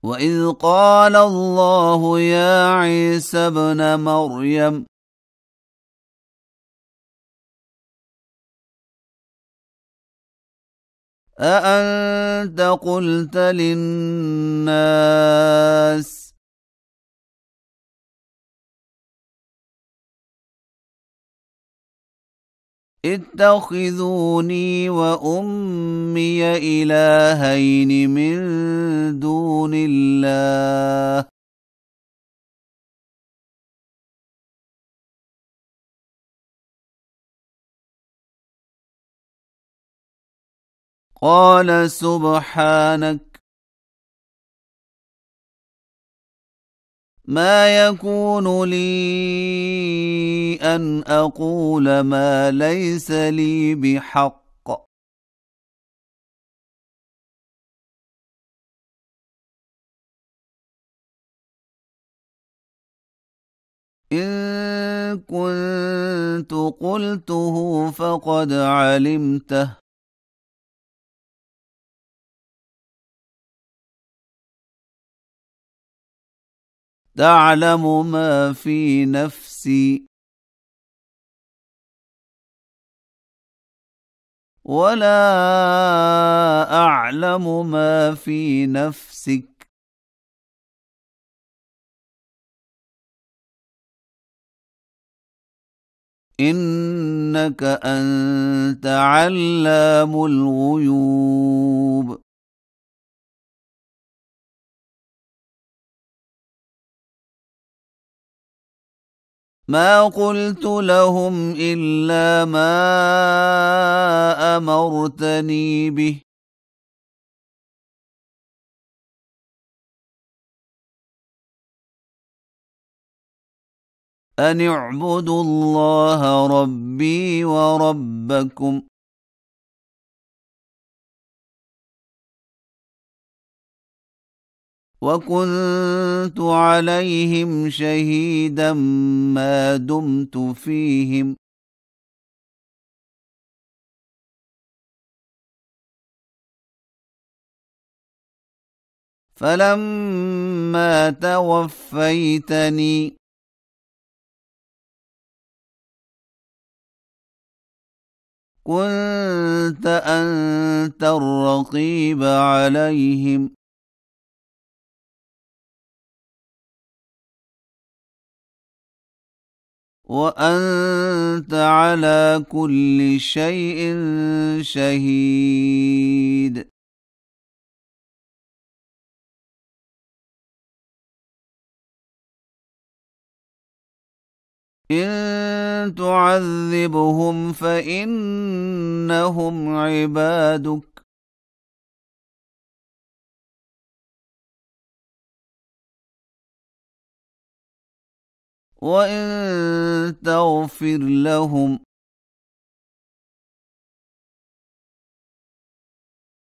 وإذ قال الله يا عيسى ابن مريم أأنت قلت للناس اتخذوني وأمي إلهين من دون الله قال سبحانك ما يكون لي أن أقول ما ليس لي بحق إن كنت قلته فقد علمته تعلم ما في نفسي ولا أعلم ما في نفسك إنك أنت علام الغيوب ما قلت لهم إلا ما أمرتني به أن اعبدوا الله ربي وربكم وكنت عليهم شهيدا ما دمت فيهم فلما توفيتني كنت أنت الرقيب عليهم وأنت على كل شيء شهيد إن تعذبهم فإنهم عبادك وإن تغفر لهم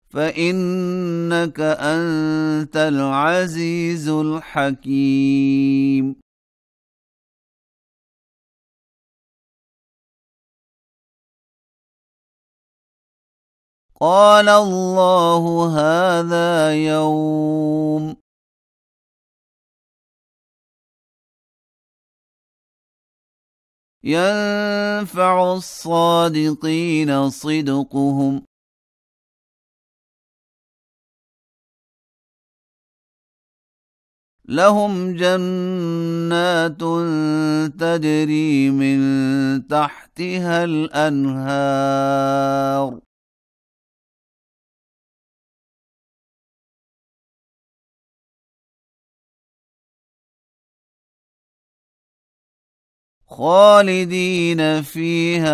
فإنك أنت العزيز الحكيم قال الله هذا يوم ينفع الصادقين صدقهم لهم جنات تجري من تحتها الأنهار خالدين فيها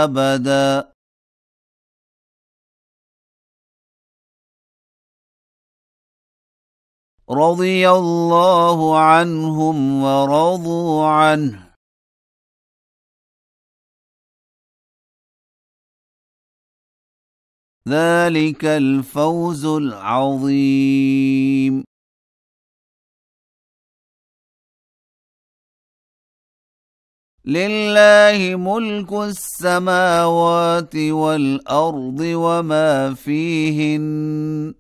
أبدا رضي الله عنهم ورضوا عنه ذلك الفوز العظيم لله ملك السماوات والأرض وما فيهن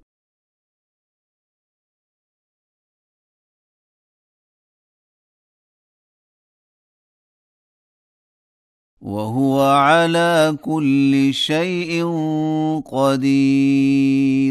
وهو على كل شيء قدير.